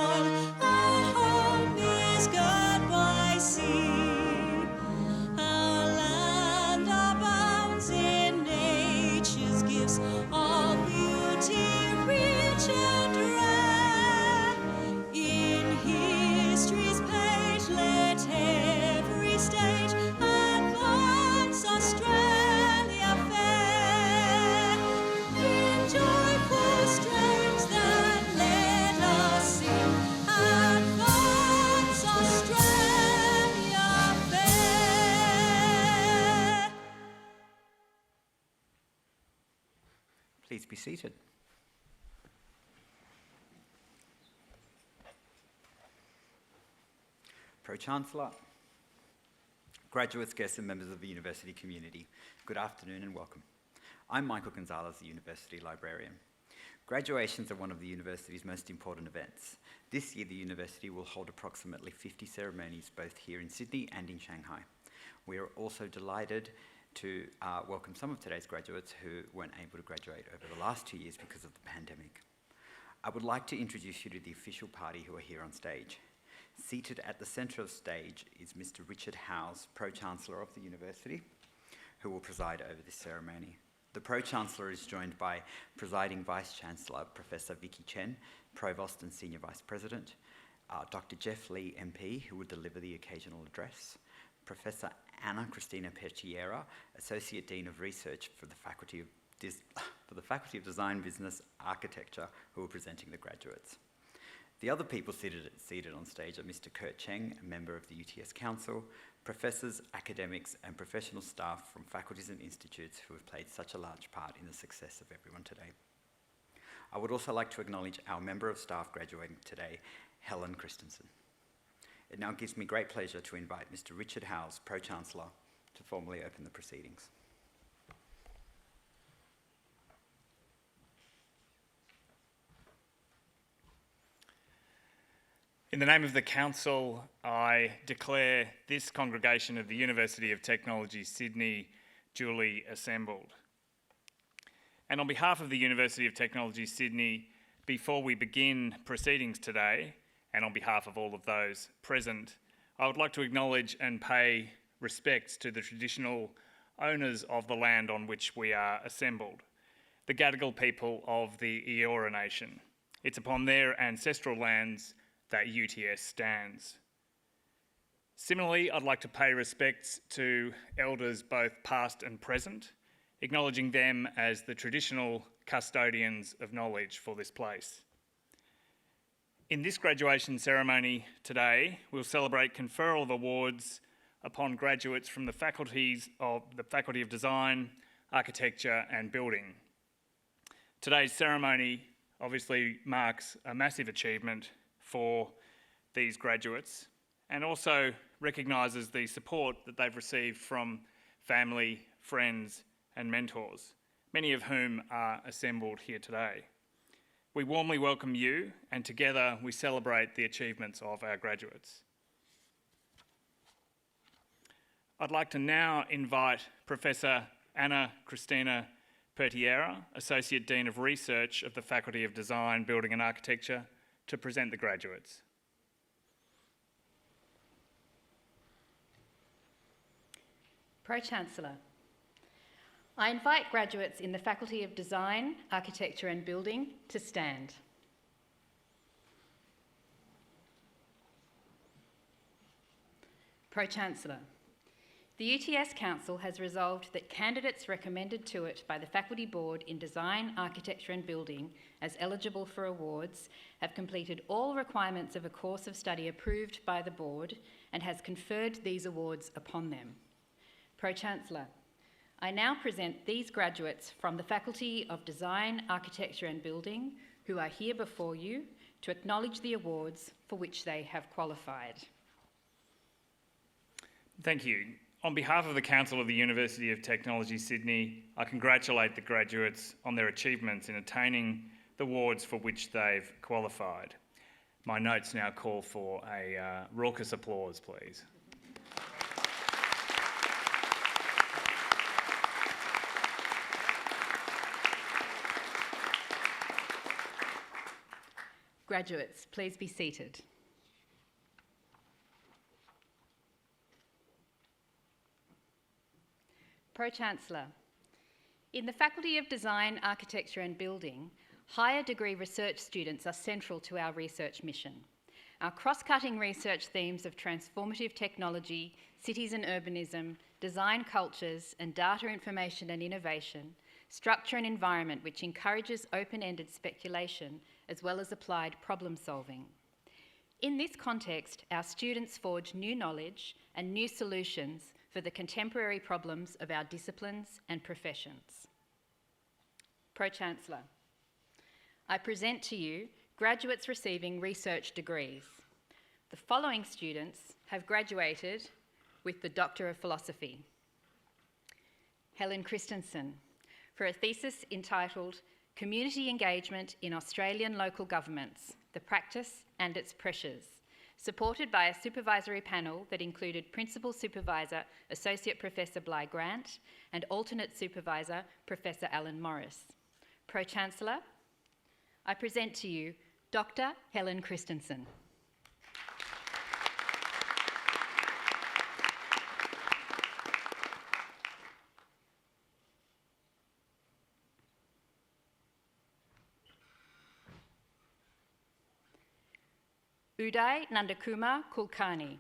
all. Our home is God by sea. Our land abounds in nature's gifts, all beauty rich and rare. In history's page let every stage advance Australia fair. In joyful strains that let us sing, advance Australia fair. Please be seated. Pro-Chancellor, graduates, guests and members of the university community, good afternoon and welcome. I'm Michael Gonzalez, the University Librarian. Graduations are one of the university's most important events. This year the university will hold approximately 50 ceremonies both here in Sydney and in Shanghai. We are also delighted to welcome some of today's graduates who weren't able to graduate over the last 2 years because of the pandemic. I would like to introduce you to the official party who are here on stage. Seated at the centre of the stage is Mr. Richard Howes, Pro-Chancellor of the University, who will preside over this ceremony. The Pro-Chancellor is joined by Presiding Vice-Chancellor, Professor Vicky Chen, Provost and Senior Vice President, Dr. Jeff Lee MP, who will deliver the occasional address, Professor Anna Cristina Perchiera, Associate Dean of Research for the Faculty of Design, Business, Architecture, who are presenting the graduates. The other people seated on stage are Mr. Kurt Cheng, a member of the UTS Council, professors, academics and professional staff from faculties and institutes who have played such a large part in the success of everyone today. I would also like to acknowledge our member of staff graduating today, Helen Christensen. It now gives me great pleasure to invite Mr. Richard Howes, Pro-Chancellor, to formally open the proceedings. In the name of the Council, I declare this congregation of the University of Technology, Sydney, duly assembled. And on behalf of the University of Technology, Sydney, before we begin proceedings today, and on behalf of all of those present, I would like to acknowledge and pay respects to the traditional owners of the land on which we are assembled, the Gadigal people of the Eora Nation. It's upon their ancestral lands that UTS stands. Similarly, I'd like to pay respects to elders both past and present, acknowledging them as the traditional custodians of knowledge for this place. In this graduation ceremony today, we'll celebrate conferral of awards upon graduates from the Faculty of Design, Architecture and Building. Today's ceremony obviously marks a massive achievement for these graduates and also recognises the support that they've received from family, friends and mentors, many of whom are assembled here today. We warmly welcome you and together we celebrate the achievements of our graduates. I'd like to now invite Professor Anna Cristina Perchiera, Associate Dean of Research of the Faculty of Design, Building and Architecture, to present the graduates. Pro-Chancellor, I invite graduates in the Faculty of Design, Architecture and Building to stand. Pro-Chancellor, the UTS Council has resolved that candidates recommended to it by the Faculty Board in Design, Architecture and Building as eligible for awards have completed all requirements of a course of study approved by the Board and has conferred these awards upon them. Pro-Chancellor, I now present these graduates from the Faculty of Design, Architecture and Building who are here before you to acknowledge the awards for which they have qualified. Thank you. On behalf of the Council of the University of Technology, Sydney, I congratulate the graduates on their achievements in attaining the awards for which they've qualified. My notes now call for a raucous applause, please. Graduates, please be seated. Pro-Chancellor, in the Faculty of Design, Architecture and Building, higher degree research students are central to our research mission. Our cross-cutting research themes of transformative technology, cities and urbanism, design cultures, and data information and innovation structure an environment which encourages open-ended speculation as well as applied problem solving. In this context, our students forge new knowledge and new solutions for the contemporary problems of our disciplines and professions. Pro-Chancellor, I present to you graduates receiving research degrees. The following students have graduated with the Doctor of Philosophy. Helen Christensen, for a thesis entitled Community Engagement in Australian Local Governments, the Practice and its Pressures, supported by a supervisory panel that included Principal Supervisor Associate Professor Bligh Grant and Alternate Supervisor Professor Alan Morris. Pro-Chancellor, I present to you Dr. Helen Christensen. Uday Nandakumar Kulkarni,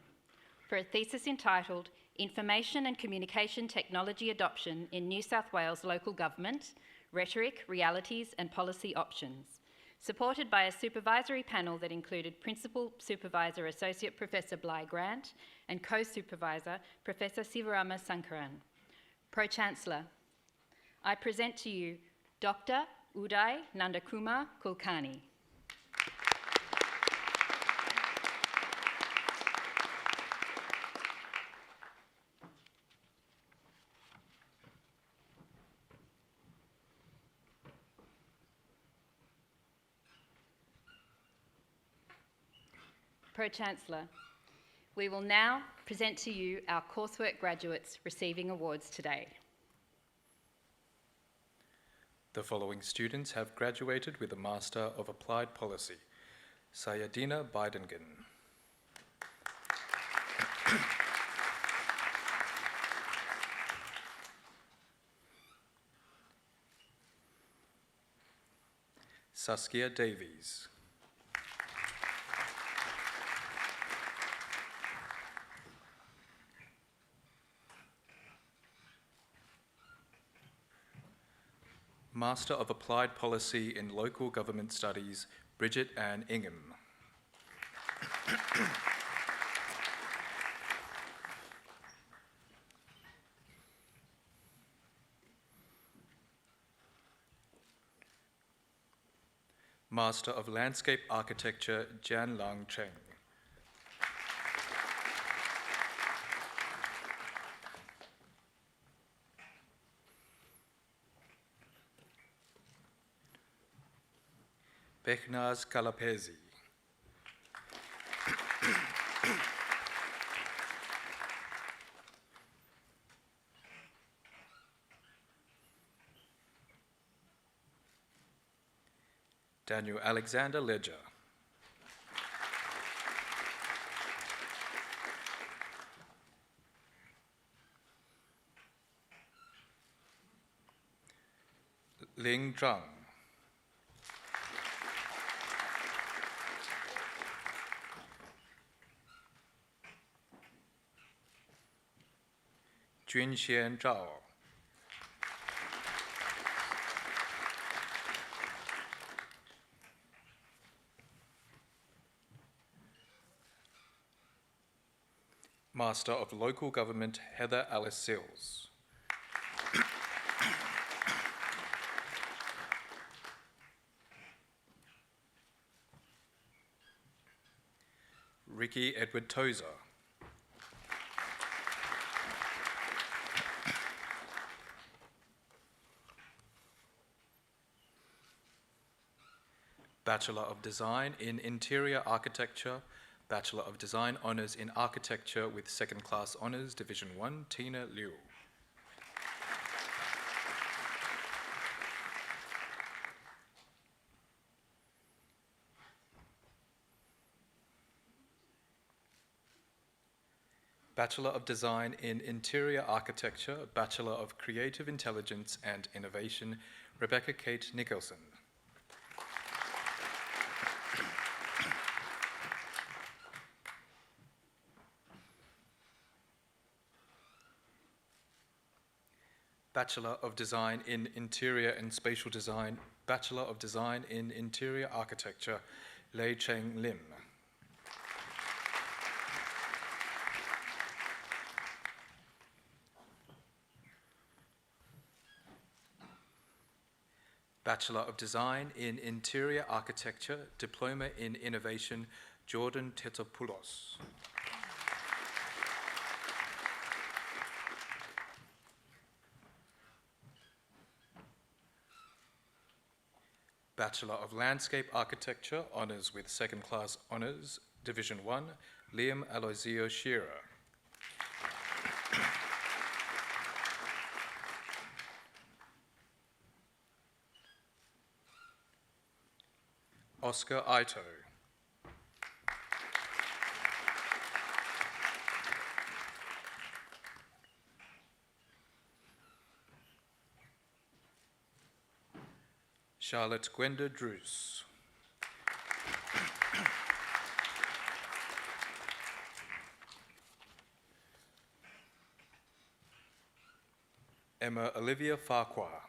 for a thesis entitled Information and Communication Technology Adoption in New South Wales Local Government, Rhetoric, Realities and Policy Options, supported by a supervisory panel that included Principal Supervisor Associate Professor Bligh Grant and Co-Supervisor Professor Sivarama Sankaran. Pro-Chancellor, I present to you Dr. Uday Nandakumar Kulkarni. Pro-Chancellor, we will now present to you our coursework graduates receiving awards today. The following students have graduated with a Master of Applied Policy. Sayadina Bidingen. Saskia Davies. Master of Applied Policy in Local Government Studies, Bridget Ann Ingham. Master of Landscape Architecture, Jan Lang Cheng. Behnaz Kalapezi. Daniel Alexander Ledger. Ling Zhang. Junxian Zhao. Master of Local Government, Heather Alice Sills. Ricky Edward Tozer. Bachelor of Design in Interior Architecture, Bachelor of Design Honours in Architecture with Second Class Honours, Division 1, Tina Liu. Bachelor of Design in Interior Architecture, Bachelor of Creative Intelligence and Innovation, Rebecca Kate Nicholson. Bachelor of Design in Interior and Spatial Design, Bachelor of Design in Interior Architecture, Lei Cheng Lim. Bachelor of Design in Interior Architecture, Diploma in Innovation, Jordan Tetopoulos. Bachelor of Landscape Architecture, Honours with Second Class Honours, Division 1, Liam Aloisio Shearer. Oscar Ito. Charlotte Gwenda Druce. Emma Olivia Farquhar.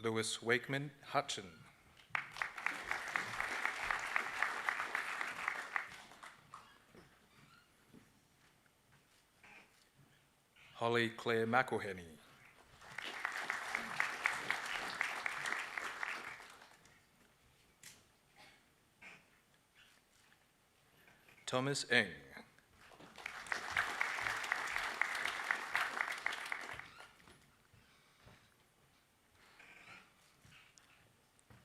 Lewis Wakeman Hutchin. Holly Claire McElhenney. Thomas Eng.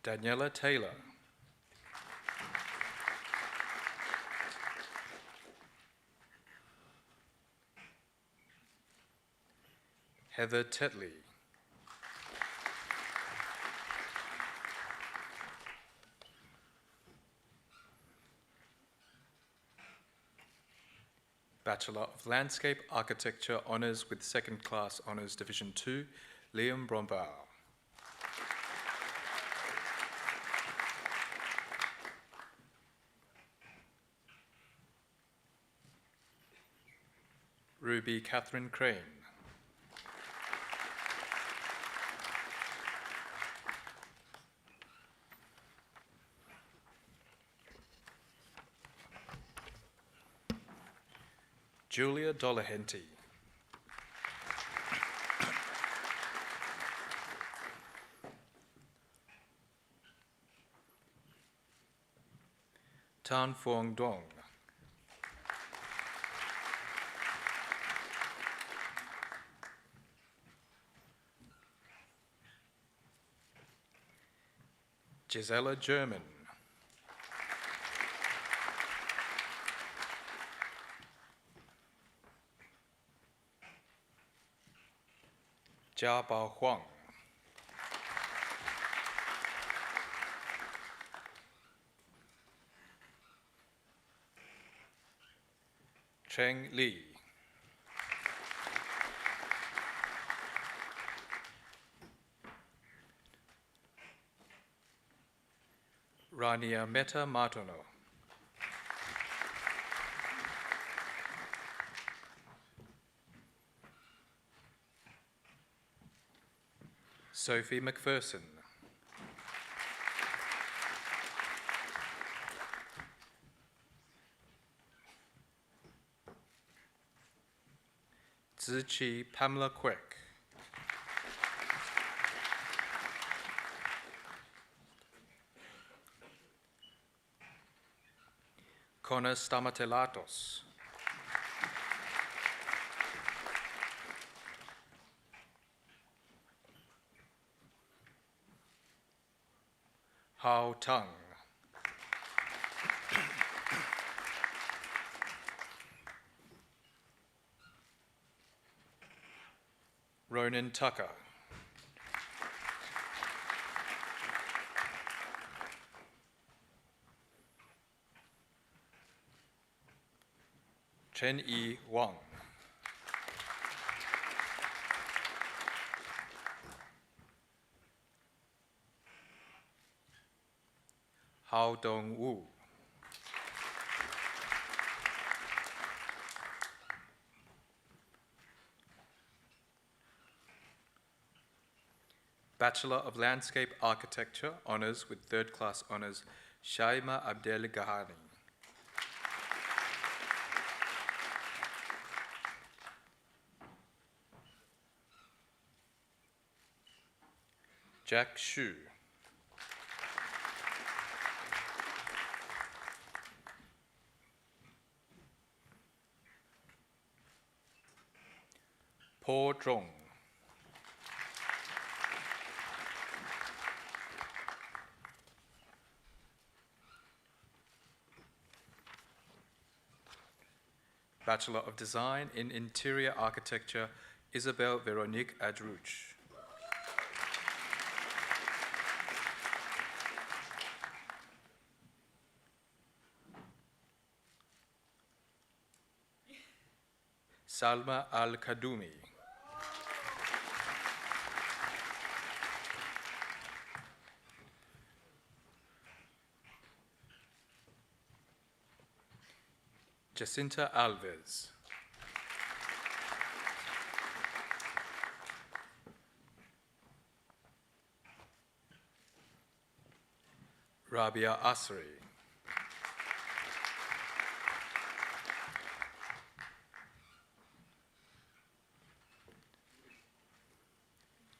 Daniela Taylor. Heather Tetley. Bachelor of Landscape Architecture, Honours with Second Class Honours, Division 2, Liam Brombauer. Ruby Catherine Crane. Julia Dolahenty. Tan Phuong Dong. Gisela German. Jia Bao Huang. Cheng Li. Rania Meta Martono. Sophie McPherson. Ziqi Pamela Quick. Connor Stamatelatos. Hao Tang. Ronan Tucker. Chen E. Wang. Hao Dong Wu. Bachelor of Landscape Architecture, Honours with Third Class Honours, Shaima Abdel Ghahani. Jack Xu. Po Zhong. Bachelor of Design in Interior Architecture, Isabelle Veronique Adrouche. Salma Al-Kadoumi. Jacinta Alves. Rabia Asri.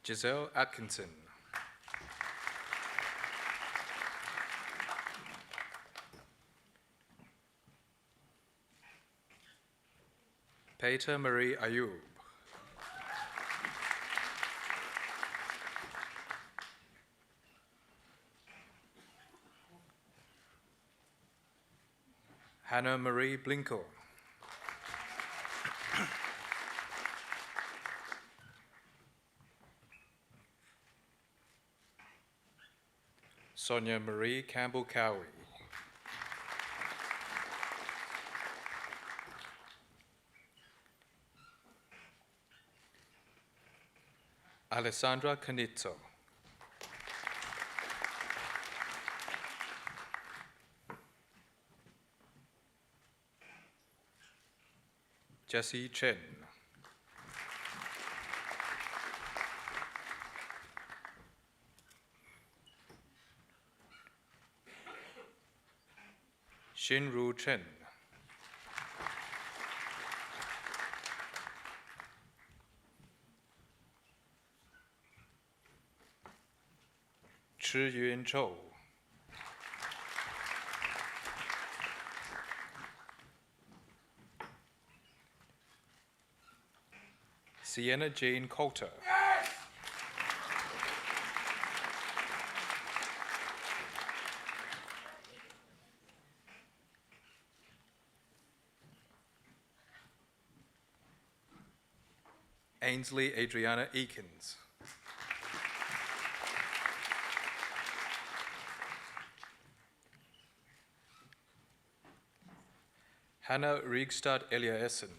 Giselle Atkinson. Peter Marie Ayoub. Hannah Marie Blinko. Sonia Marie Campbell Cowie. Alessandra Canizzo. Jesse Chen. Shinru Chen. Chi Yun Chou. Sienna Jane Coulter. Ainsley Adriana Eakins. Hannah Riegstad Eliassen.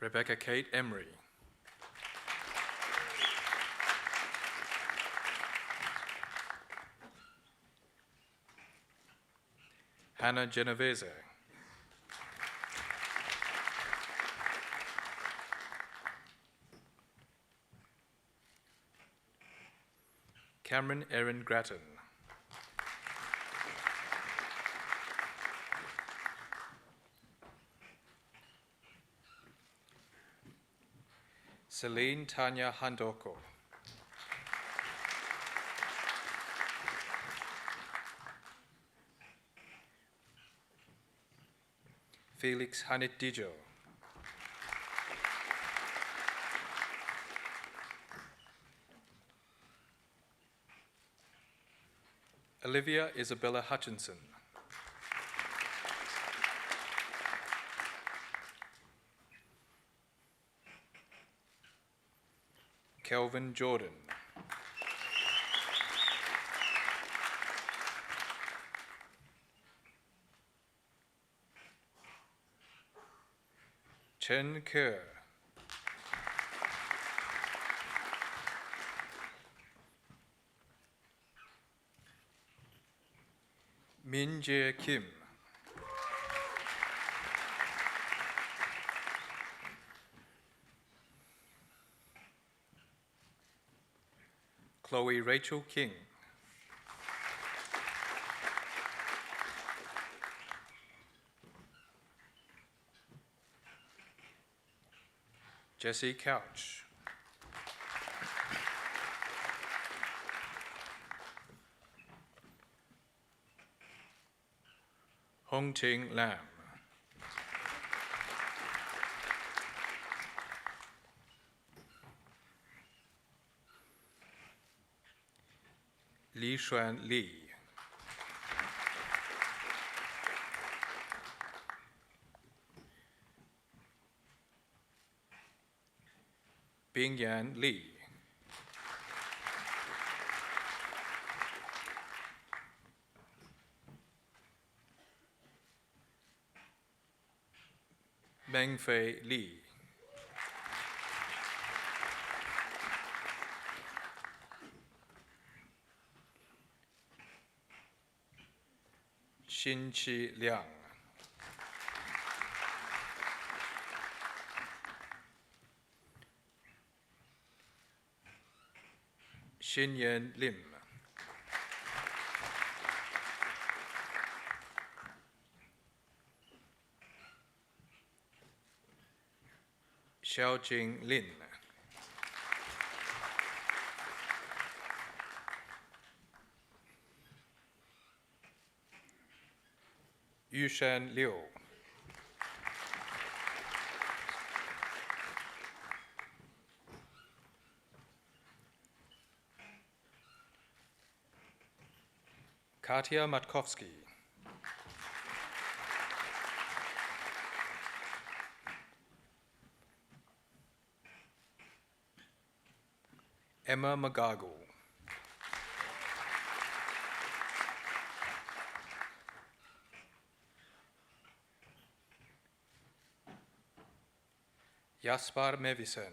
Rebecca Kate Emery. Hannah Genovese. Cameron Erin Grattan. Celine Tanya Handoko. Felix Hanit Dijo. Olivia Isabella Hutchinson. Kelvin Jordan. Chen Kerr. Min Jae Kim. Chloe Rachel King. Jesse Couch. Hong Ting Lam. Li Xuan Li. Bingyan Li. Mengfei Li. Xinqi Liang. Xinyan Lim. Xiaojing Lin. Yushan Liu. Katya Matkovsky. Emma McGargle. Jaspar Mevisen.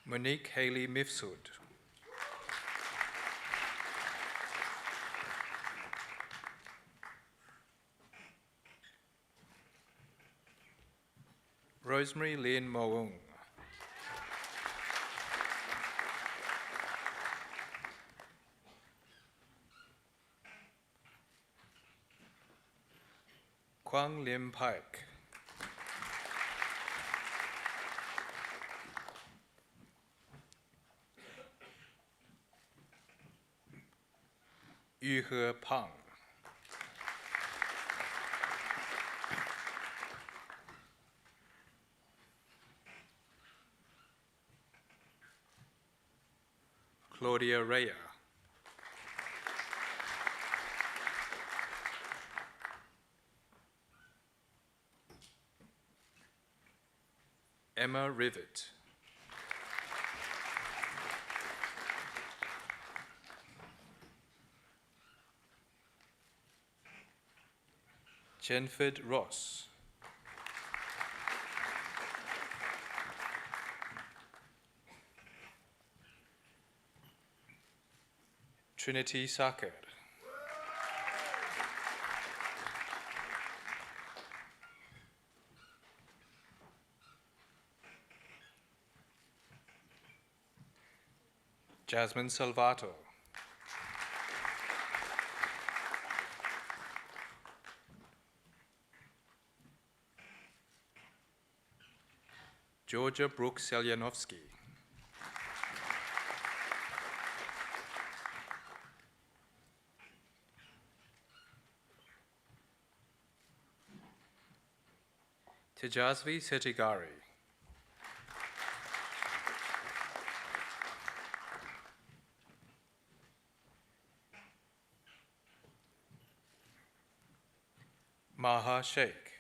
Monique Haley Mifsud. Rosemary Lynn Moung. Quang Lim Pike. Yuhe Pang. Claudia Rea. Emma Rivet. Jenford Ross. Trinity Saker. Jasmine Salvato. Georgia Brooke Selyanovsky. Tejasvi Setigari. Maha Sheikh.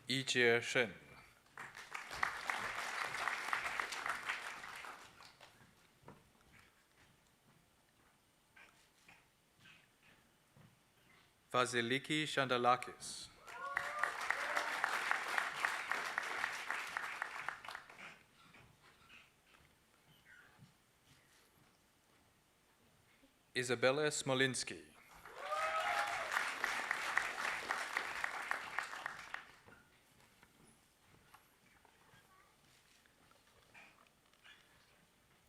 Yijie Shen. Vasiliki Shandalakis. Isabella Smolinski.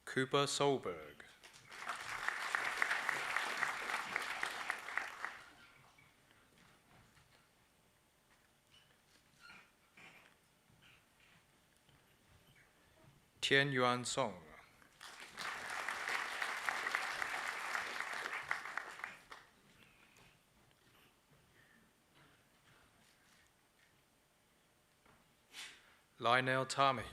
Cooper Solberg. Tian Yuan Song. Lionel Tamahi.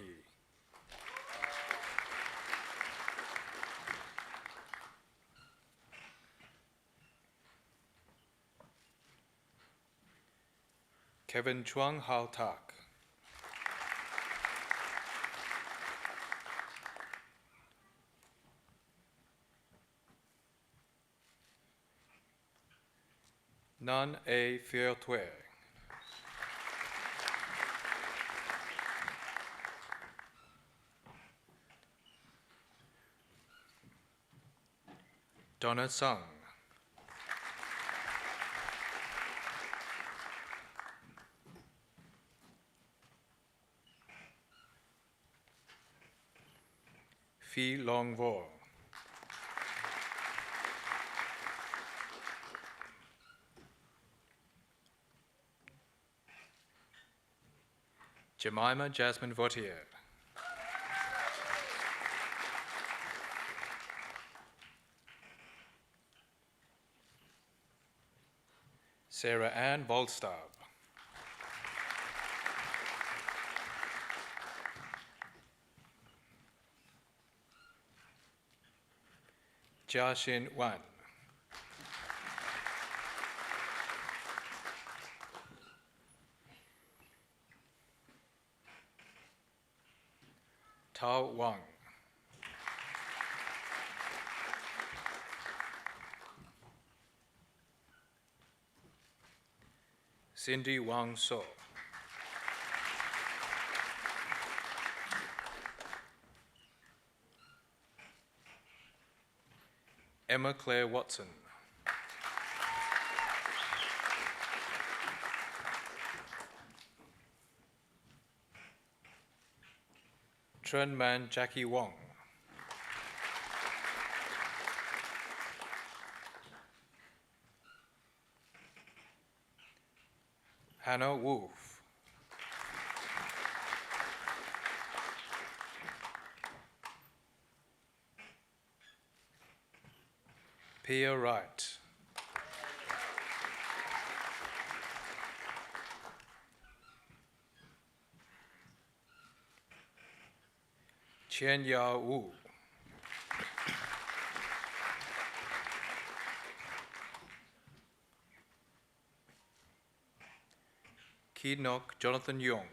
Kevin Chuang Hao Tak. Nan A. Fiertue. Donna Sung. Phi Long Vo. Jemima Jasmine Vautier. Sarah Ann Volstab. Jiaxin Wan. Tao Wang. Cindy Wang So. Emma Claire Watson. Tren Man Jackie Wong. Hannah Wolf. Pia Wright. Chen Ya Wu. Kinok Jonathan Young.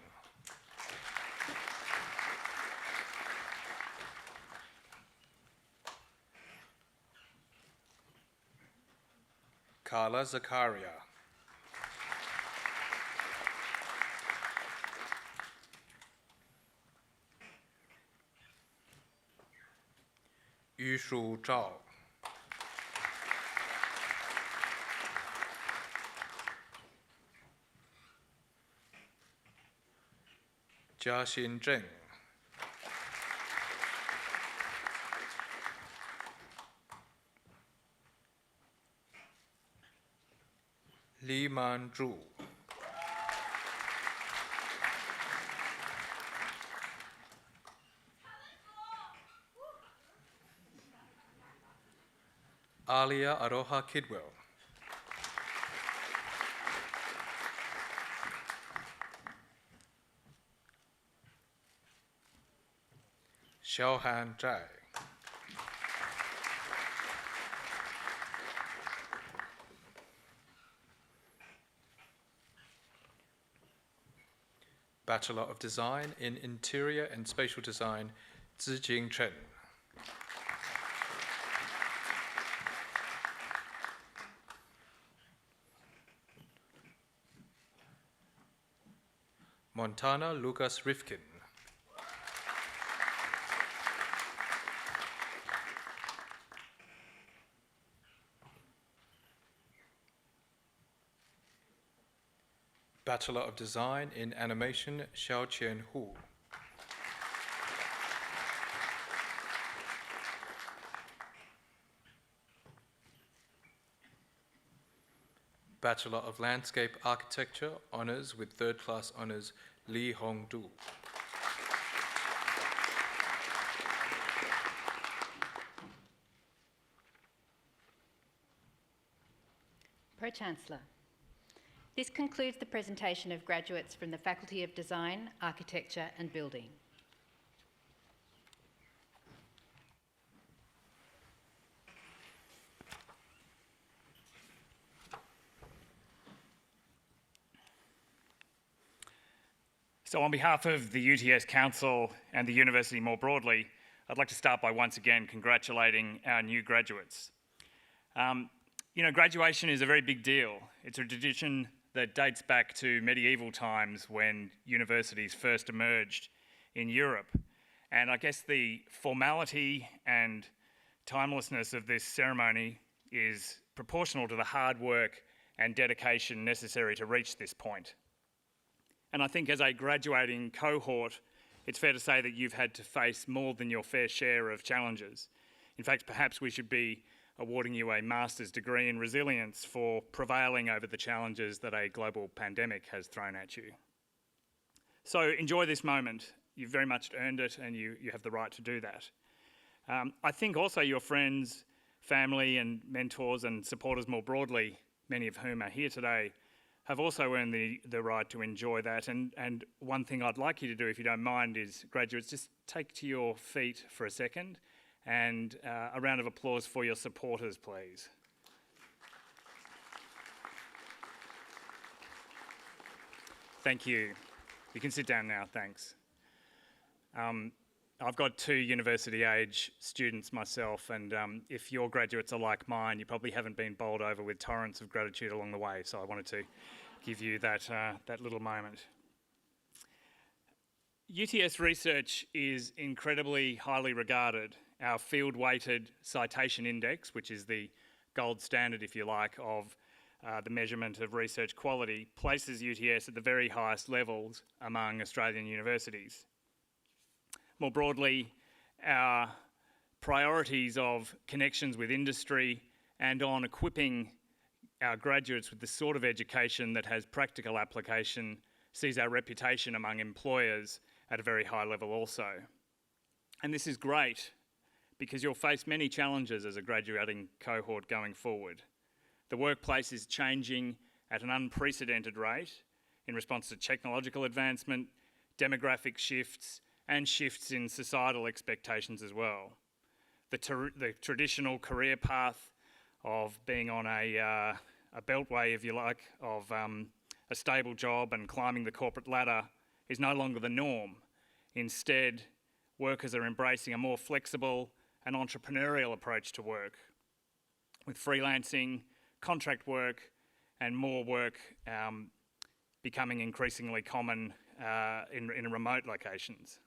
Carla Zakaria. Yu Shu Zhao. Jiaxin Zheng. Li Man Zhu. Alia Aroha Kidwell. Xiaohan Zhai. Bachelor of Design in Interior and Spatial Design, Zijing Chen. Montana Lucas Rifkin. Bachelor of Design in Animation, Xiaoqian Hu. Bachelor of Landscape Architecture, Honours with Third Class Honours, Li Hongdu. Pro-Chancellor, this concludes the presentation of graduates from the Faculty of Design, Architecture and Building. So on behalf of the UTS Council and the university more broadly, I'd like to start by once again congratulating our new graduates. Graduation is a very big deal. It's a tradition that dates back to medieval times when universities first emerged in Europe. And I guess the formality and timelessness of this ceremony is proportional to the hard work and dedication necessary to reach this point. And I think as a graduating cohort, it's fair to say that you've had to face more than your fair share of challenges. In fact, perhaps we should be awarding you a master's degree in resilience for prevailing over the challenges that a global pandemic has thrown at you. So enjoy this moment. You've very much earned it and you have the right to do that. I think also your friends, family and mentors and supporters more broadly, many of whom are here today, have also earned the right to enjoy that. And one thing I'd like you to do, if you don't mind, is graduates, just take to your feet for a second and a round of applause for your supporters, please. Thank you. You can sit down now, thanks. I've got 2 university-age students myself, and if your graduates are like mine, you probably haven't been bowled over with torrents of gratitude along the way, so I wanted to give you that little moment. UTS research is incredibly highly regarded. Our field-weighted citation index, which is the gold standard, if you like, of the measurement of research quality, places UTS at the very highest levels among Australian universities. More broadly, our priorities of connections with industry and on equipping our graduates with the sort of education that has practical application sees our reputation among employers at a very high level also. And this is great because you'll face many challenges as a graduating cohort going forward. The workplace is changing at an unprecedented rate in response to technological advancement, demographic shifts, and shifts in societal expectations as well. The traditional career path of being on a beltway, if you like, of a stable job and climbing the corporate ladder is no longer the norm. Instead, workers are embracing a more flexible and entrepreneurial approach to work, with freelancing, contract work, and more work becoming increasingly common in remote locations.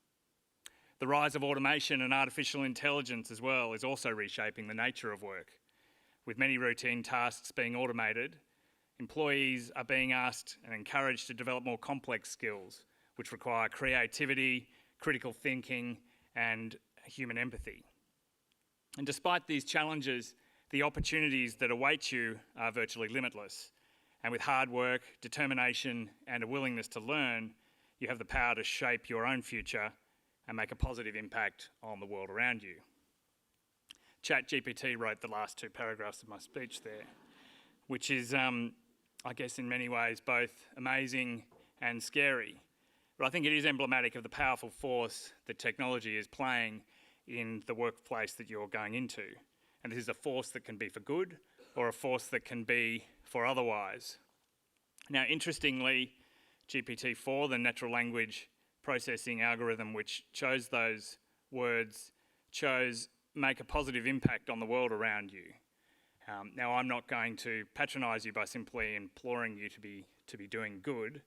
The rise of automation and artificial intelligence as well is also reshaping the nature of work. With many routine tasks being automated, employees are being asked and encouraged to develop more complex skills, which require creativity, critical thinking, and human empathy. And despite these challenges, the opportunities that await you are virtually limitless. And with hard work, determination, and a willingness to learn, you have the power to shape your own future and make a positive impact on the world around you. ChatGPT wrote the last 2 paragraphs of my speech there, which is, I guess, in many ways both amazing and scary. But I think it is emblematic of the powerful force that technology is playing in the workplace that you're going into. And this is a force that can be for good or a force that can be for otherwise. Now, interestingly, GPT-4, the natural language processing algorithm which chose those words, chose make a positive impact on the world around you. Now, I'm not going to patronise you by simply imploring you to be doing good.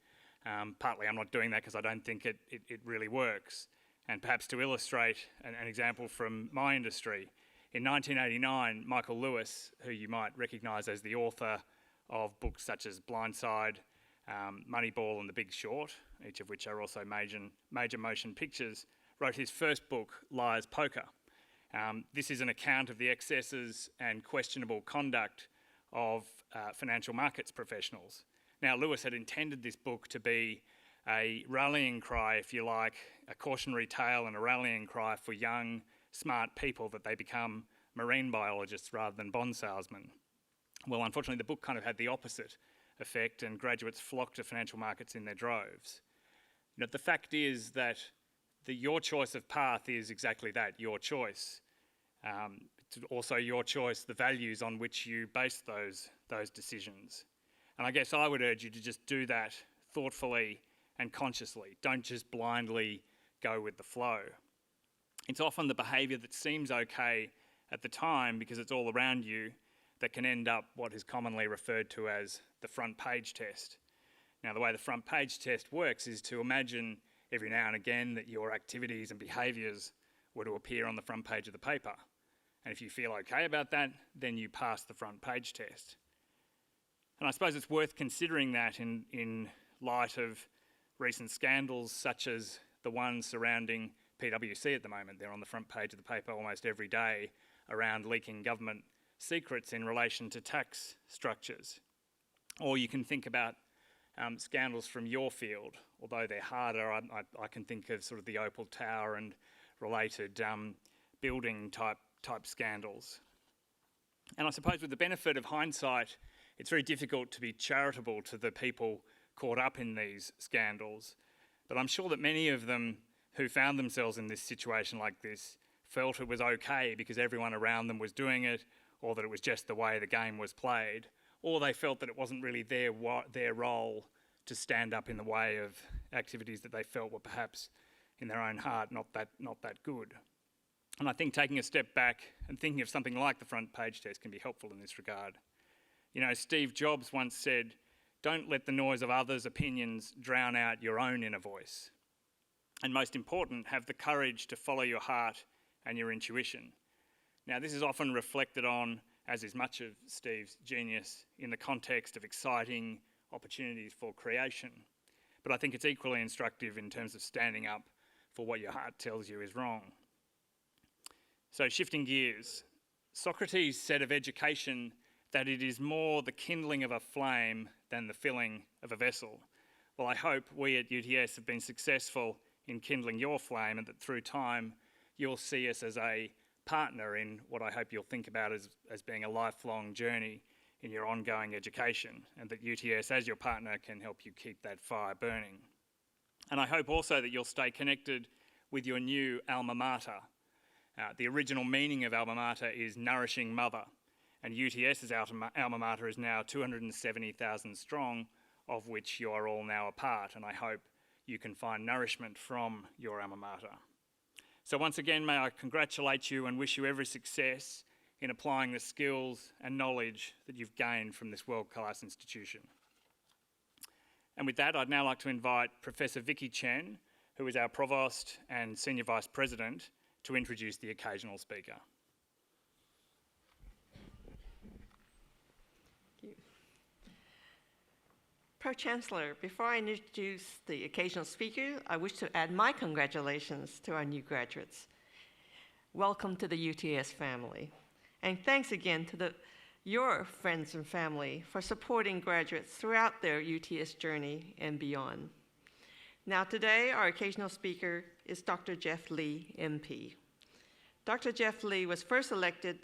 Partly I'm not doing that because I don't think it really works. And perhaps to illustrate an example from my industry, in 1989, Michael Lewis, who you might recognise as the author of books such as Blindside, Moneyball and The Big Short, each of which are also major motion pictures, wrote his first book, Liar's Poker. This is an account of the excesses and questionable conduct of financial markets professionals. Now, Lewis had intended this book to be a rallying cry, if you like, a cautionary tale and a rallying cry for young, smart people that they become marine biologists rather than bond salesmen. Well, unfortunately, the book kind of had the opposite effect, and graduates flocked to financial markets in their droves. You know, the fact is that your choice of path is exactly that, your choice. It's also your choice, the values on which you base those decisions. And I guess I would urge you to just do that thoughtfully and consciously. Don't just blindly go with the flow. It's often the behaviour that seems okay at the time because it's all around you that can end up what is commonly referred to as the front page test. Now, the way the front page test works is to imagine every now and again that your activities and behaviours were to appear on the front page of the paper. And if you feel okay about that, then you pass the front page test. And I suppose it's worth considering that in light of recent scandals such as the one surrounding PwC at the moment. They're on the front page of the paper almost every day around leaking government secrets in relation to tax structures. Or you can think about scandals from your field, although they're harder. I can think of sort of the Opal Tower and related building type scandals. And I suppose with the benefit of hindsight, it's very difficult to be charitable to the people caught up in these scandals. But I'm sure that many of them who found themselves in this situation like this felt it was okay because everyone around them was doing it, or that it was just the way the game was played, or they felt that it wasn't really their role to stand up in the way of activities that they felt were perhaps in their own heart not that good. And I think taking a step back and thinking of something like the front page test can be helpful in this regard. You know, Steve Jobs once said, "Don't let the noise of others' opinions drown out your own inner voice." And most important, have the courage to follow your heart and your intuition. Now, this is often reflected on, as is much of Steve's genius, in the context of exciting opportunities for creation. But I think it's equally instructive in terms of standing up for what your heart tells you is wrong. So, shifting gears, Socrates said of education that it is more the kindling of a flame than the filling of a vessel. Well, I hope we at UTS have been successful in kindling your flame, and that through time you'll see us as a partner in what I hope you'll think about as being a lifelong journey in your ongoing education, and that UTS as your partner can help you keep that fire burning. And I hope also that you'll stay connected with your new alma mater. The original meaning of alma mater is nourishing mother, and UTS's alma mater is now 270,000 strong, of which you are all now a part, and I hope you can find nourishment from your alma mater. So once again, may I congratulate you and wish you every success in applying the skills and knowledge that you've gained from this world-class institution. And with that, I'd now like to invite Professor Vicky Chen, who is our Provost and Senior Vice President, to introduce the occasional speaker. Pro-Chancellor, before I introduce the occasional speaker, I wish to add my congratulations to our new graduates. Welcome to the UTS family. And thanks again to your friends and family for supporting graduates throughout their UTS journey and beyond. Now today, our occasional speaker is Dr. Jeff Lee, MP. Dr. Jeff Lee was first elected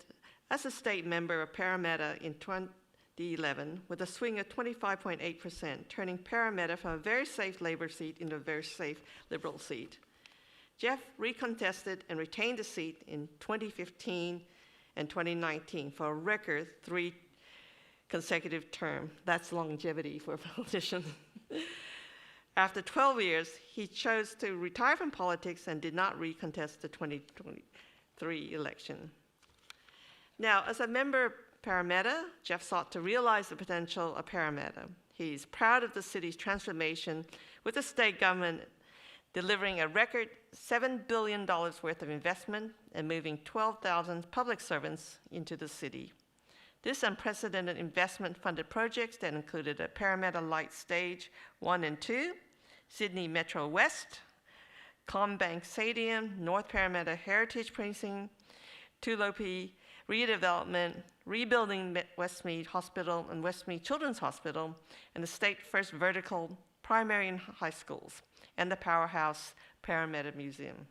as a state member of Parramatta in 2011 with a swing of 25.8%, turning Parramatta from a very safe Labor seat into a very safe Liberal seat. Jeff recontested and retained the seat in 2015 and 2019 for a record 3 consecutive term. That's longevity for a politician. After 12 years, he chose to retire from politics and did not recontest the 2023 election. Now, as a member of Parramatta, Jeff sought to realize the potential of Parramatta. He's proud of the city's transformation, with the state government delivering a record $7 billion worth of investment and moving 12,000 public servants into the city. This unprecedented investment funded projects that included a Parramatta Light Stage 1 and 2, Sydney Metro West, Combank Stadium, North Parramatta Heritage Precinct, Tulopi redevelopment, rebuilding Westmead Hospital and Westmead Children's Hospital, and the state's first vertical primary and high schools, and the powerhouse Parramatta Museum.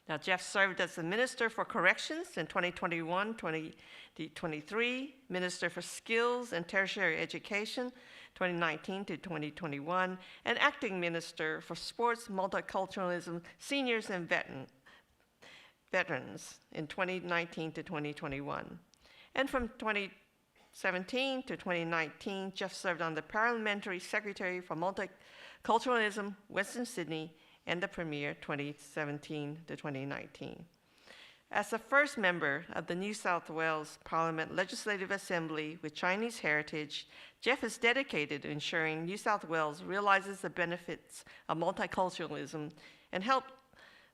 Now, Jeff served as the Minister for Corrections in 2021-2023, Minister for Skills and Tertiary Education 2019 to 2021, and Acting Minister for Sports, Multiculturalism, Seniors, and Veterans in 2019 to 2021. And from 2017 to 2019, Jeff served on the Parliamentary Secretary for Multiculturalism, Western Sydney, and the Premier 2017 to 2019. As the first member of the New South Wales Parliament Legislative Assembly with Chinese heritage, Jeff is dedicated to ensuring New South Wales realizes the benefits of multiculturalism and help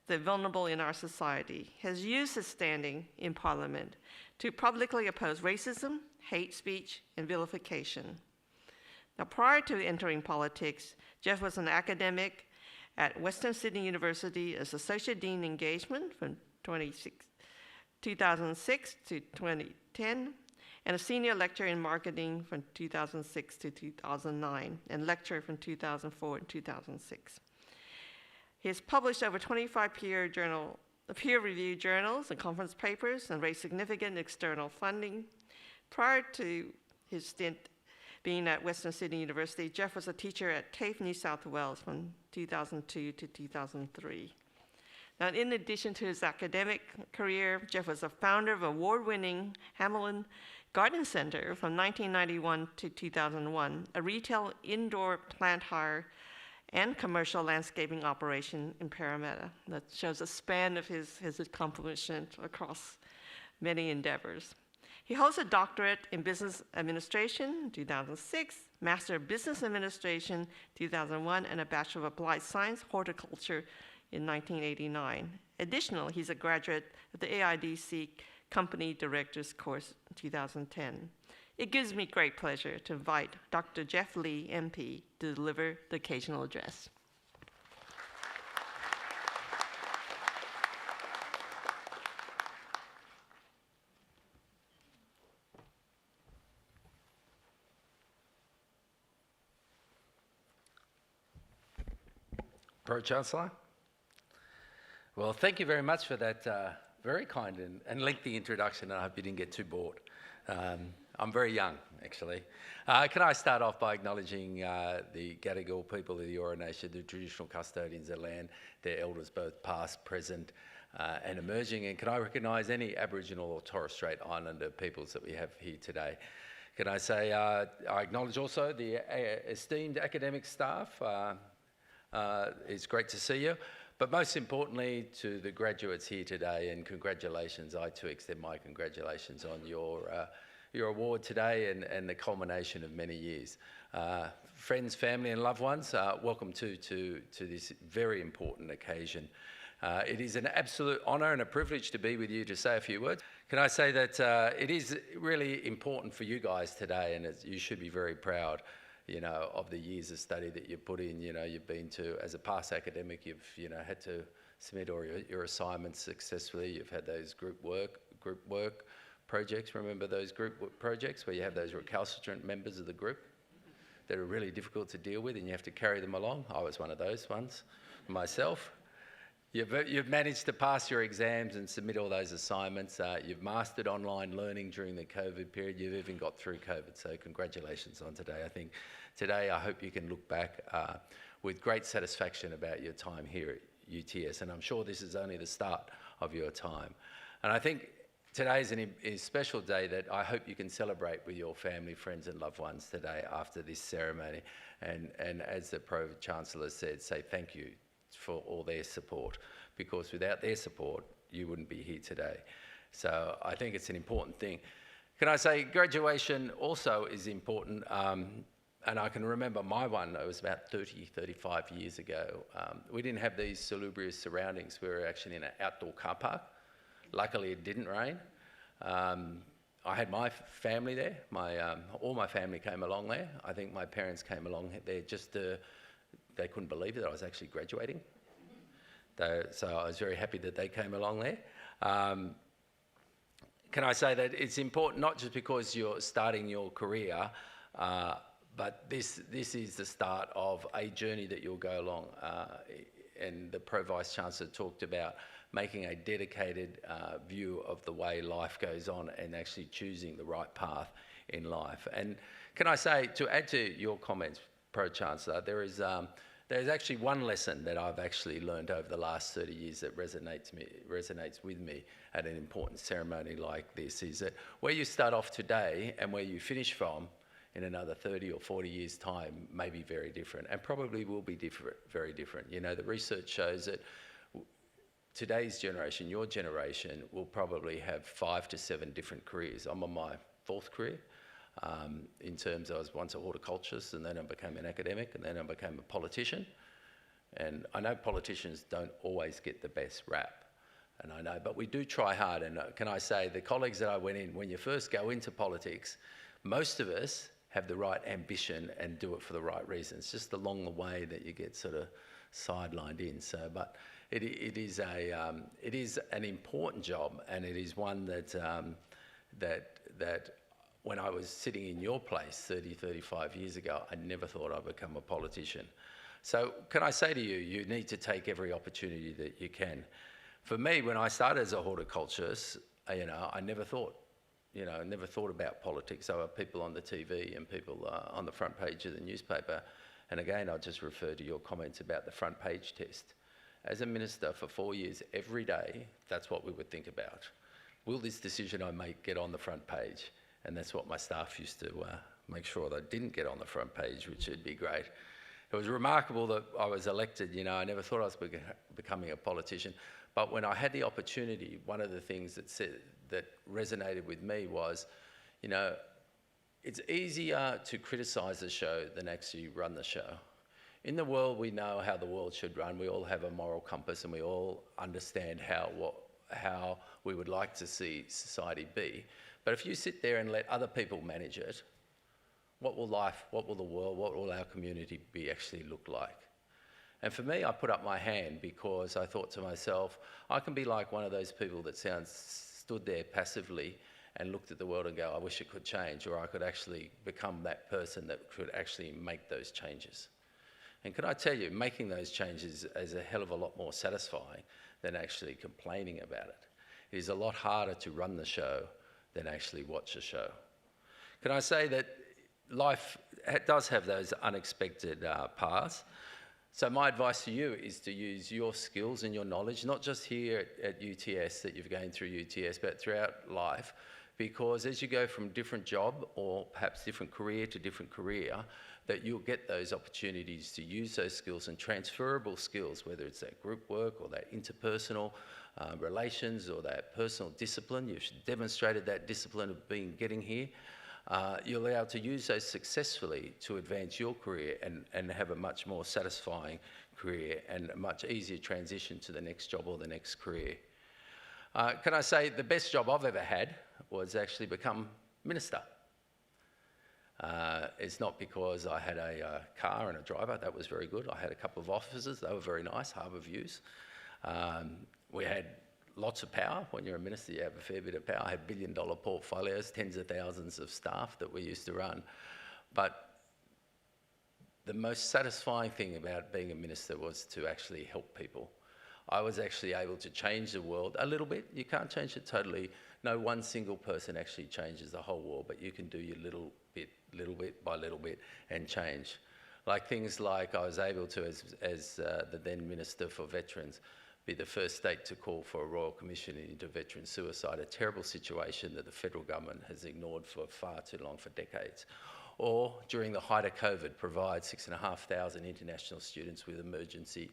the vulnerable in our society. He has used his standing in Parliament to publicly oppose racism, hate speech, and vilification. Now, prior to entering politics, Jeff was an academic at Western Sydney University as Associate Dean Engagement from 2006 to 2010, and a senior lecturer in marketing from 2006 to 2009, and lecturer from 2004 and 2006. He has published over 25 peer-reviewed journals and conference papers and raised significant external funding. Prior to his stint being at Western Sydney University, Jeff was a teacher at TAFE New South Wales from 2002 to 2003. Now, in addition to his academic career, Jeff was a founder of award-winning Hamelin Garden Centre from 1991 to 2001, a retail indoor plant hire and commercial landscaping operation in Parramatta. That shows a span of his accomplishment across many endeavors. He holds a doctorate in business administration in 2006, Master of Business Administration 2001, and a Bachelor of Applied Science Horticulture in 1989. Additionally, he's a graduate of the AIDC Company Directors Course in 2010. It gives me great pleasure to invite Dr. Jeff Lee, MP, to deliver the occasional address. Pro-Chancellor. Well, thank you very much for that very kind and lengthy introduction, and I hope you didn't get too bored. I'm very young, actually. Can I start off by acknowledging the Gadigal people of the Eora Nation, the traditional custodians of land, their elders, both past, present, and emerging, and can I recognise any Aboriginal or Torres Strait Islander peoples that we have here today? Can I say I acknowledge also the esteemed academic staff. It's great to see you. But most importantly, to the graduates here today, and congratulations. I too extend my congratulations on your award today and the culmination of many years. Friends, family and loved ones, welcome to this very important occasion. It is an absolute honour and a privilege to be with you to say a few words. Can I say that it is really important for you guys today, and you should be very proud, of the years of study that you've put in. You've been to, as a past academic, you've, had to submit all your assignments successfully. You've had those group work projects. Remember those group work projects where you have those recalcitrant members of the group that are really difficult to deal with and you have to carry them along? I was one of those ones myself. You've managed to pass your exams and submit all those assignments. You've mastered online learning during the COVID period. You've even got through COVID, so congratulations on today. I think today I hope you can look back with great satisfaction about your time here at UTS, and I'm sure this is only the start of your time. And I think today is a special day that I hope you can celebrate with your family, friends and loved ones today after this ceremony. And as the Pro-Chancellor said, say thank you for all their support, because without their support, you wouldn't be here today. So I think it's an important thing. Can I say graduation also is important, and I can remember my one, it was about 30, 35 years ago. We didn't have these salubrious surroundings. We were actually in an outdoor car park. Luckily, it didn't rain. I had my family there. All my family came along there. I think my parents came along there just they couldn't believe that I was actually graduating. So I was very happy that they came along there. Can I say that it's important not just because you're starting your career, but this is the start of a journey that you'll go along. And the Pro-Vice-Chancellor talked about making a dedicated view of the way life goes on and actually choosing the right path in life. And can I say, to add to your comments, Pro-Chancellor, there's actually one lesson that I've actually learned over the last 30 years that resonates with me at an important ceremony like this, is that where you start off today and where you finish from in another 30 or 40 years' time may be very different, and probably will be very different. You know, the research shows that today's generation, your generation, will probably have 5 to 7 different careers. I'm on my 4th career. In terms, I was once a horticulturist, and then I became an academic, and then I became a politician. And I know politicians don't always get the best rap, and I know, but we do try hard. And can I say, the colleagues that I went in, when you first go into politics, most of us have the right ambition and do it for the right reasons. Just along the way that you get sort of sidelined in. So, but it is an important job, and it is one that when I was sitting in your place 30, 35 years ago, I never thought I'd become a politician. So can I say to you, you need to take every opportunity that you can. For me, when I started as a horticulturist, I never thought about politics. There were people on the TV and people on the front page of the newspaper. And again, I'll just refer to your comments about the front page test. As a minister for 4 years, every day, that's what we would think about. Will this decision I make get on the front page? And that's what my staff used to make sure that I didn't get on the front page, which would be great. It was remarkable that I was elected. I never thought I was becoming a politician. But when I had the opportunity, one of the things that resonated with me was, it's easier to criticise the show than actually run the show. In the world, we know how the world should run. We all have a moral compass, and we all understand how we would like to see society be. But if you sit there and let other people manage it, what will life, what will the world, what will our community actually look like? And for me, I put up my hand because I thought to myself, I can be like one of those people that stood there passively and looked at the world and go, I wish it could change, or I could actually become that person that could actually make those changes. And can I tell you, making those changes is a hell of a lot more satisfying than actually complaining about it. It is a lot harder to run the show than actually watch the show. Can I say that life does have those unexpected paths? So my advice to you is to use your skills and your knowledge, not just here at UTS, that you've gained through UTS, but throughout life, because as you go from different job or perhaps different career to different career, that you'll get those opportunities to use those skills and transferable skills, whether it's that group work or that interpersonal relations or that personal discipline. You've demonstrated that discipline of getting here. You'll be able to use those successfully to advance your career and have a much more satisfying career and a much easier transition to the next job or the next career. Can I say the best job I've ever had was actually become minister. It's not because I had a car and a driver. That was very good. I had a couple of officers. They were very nice, harbour views. We had lots of power. When you're a minister, you have a fair bit of power. I had billion-dollar portfolios, tens of thousands of staff that we used to run. But the most satisfying thing about being a minister was to actually help people. I was actually able to change the world a little bit. You can't change it totally. No one single person actually changes the whole world, but you can do your little bit by little bit and change. Like things like I was able to, as the then Minister for Veterans, be the first state to call for a Royal Commission into veteran suicide, a terrible situation that the federal government has ignored for far too long, for decades. Or, during the height of COVID, provide 6,500 international students with emergency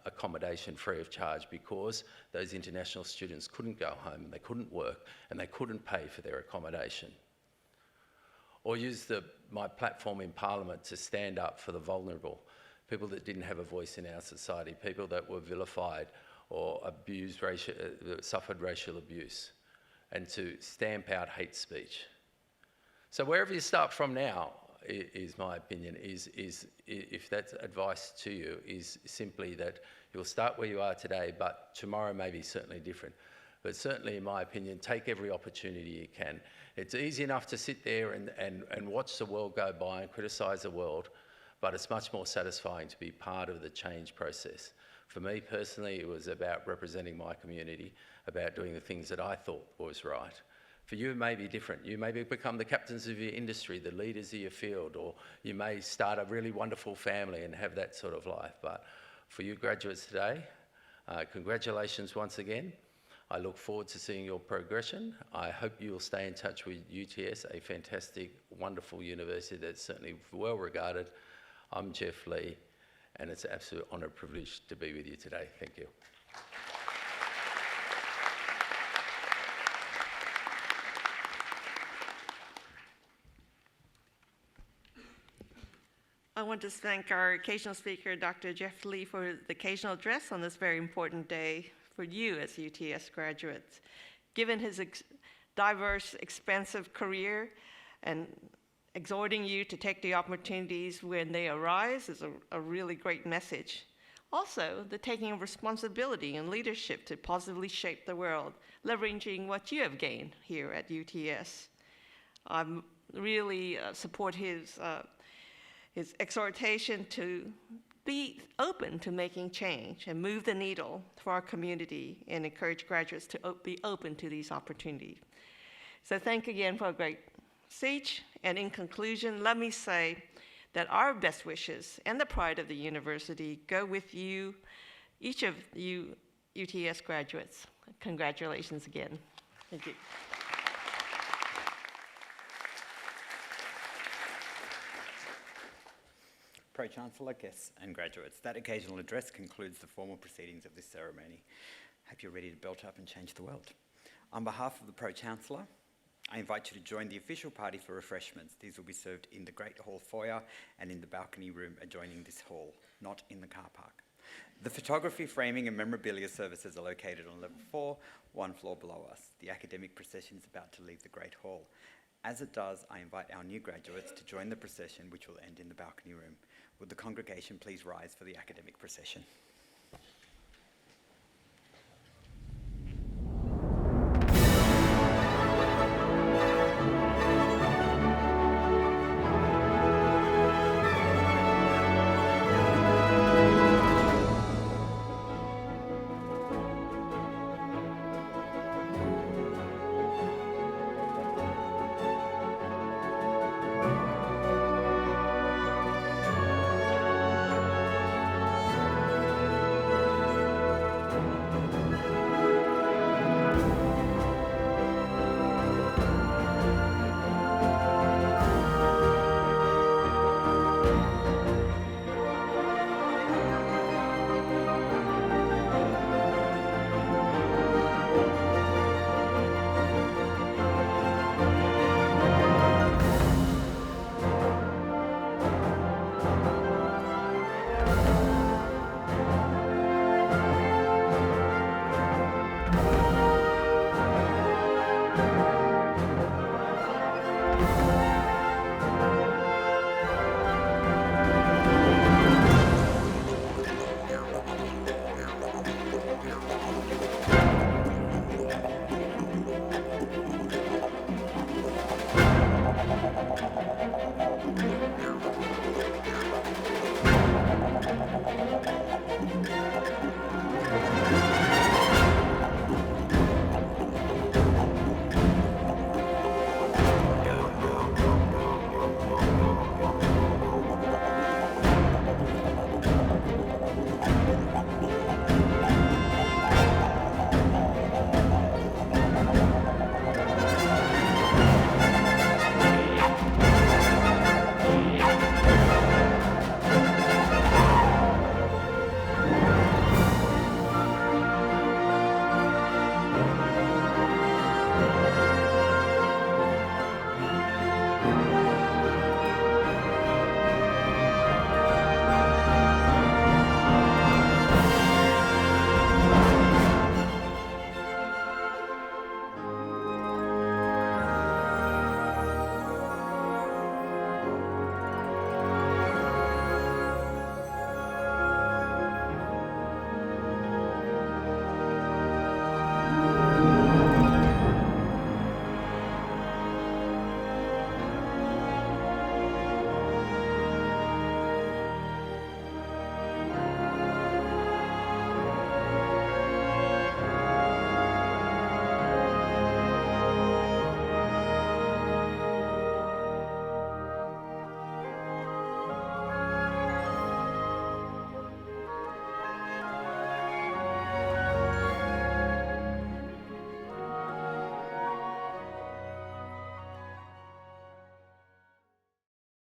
accommodation free of charge, because those international students couldn't go home, and they couldn't work, and they couldn't pay for their accommodation. Or use my platform in Parliament to stand up for the vulnerable, people that didn't have a voice in our society, people that were vilified or abused, suffered racial abuse, and to stamp out hate speech. So wherever you start from now, is my opinion, is if that's advice to you, is simply that you'll start where you are today, but tomorrow may be certainly different. But certainly, in my opinion, take every opportunity you can. It's easy enough to sit there and watch the world go by and criticise the world, but it's much more satisfying to be part of the change process. For me personally, it was about representing my community, about doing the things that I thought was right. For you, it may be different. You may become the captains of your industry, the leaders of your field, or you may start a really wonderful family and have that sort of life. But for you graduates today, congratulations once again. I look forward to seeing your progression. I hope you will stay in touch with UTS, a fantastic, wonderful university that's certainly well regarded. I'm Jeff Lee, and it's an absolute honour and privilege to be with you today. Thank you. I want to thank our occasional speaker, Dr. Jeff Lee, for the occasional address on this very important day for you as UTS graduates. Given his diverse, expansive career, and exhorting you to take the opportunities when they arise is a really great message. Also, the taking of responsibility and leadership to positively shape the world, leveraging what you have gained here at UTS. I really support his exhortation to be open to making change and move the needle for our community, and encourage graduates to be open to these opportunities. So thank you again for a great speech. And in conclusion, let me say that our best wishes and the pride of the university go with you, each of you UTS graduates. Congratulations again. Thank you. Pro-Chancellor, guests and graduates, that occasional address concludes the formal proceedings of this ceremony. Hope you're ready to belt up and change the world. On behalf of the Pro-Chancellor, I invite you to join the official party for refreshments. These will be served in the Great Hall foyer and in the balcony room adjoining this hall, not in the car park. The photography, framing and memorabilia services are located on level 4, one floor below us. The academic procession is about to leave the Great Hall. As it does, I invite our new graduates to join the procession, which will end in the balcony room. Would the congregation please rise for the academic procession?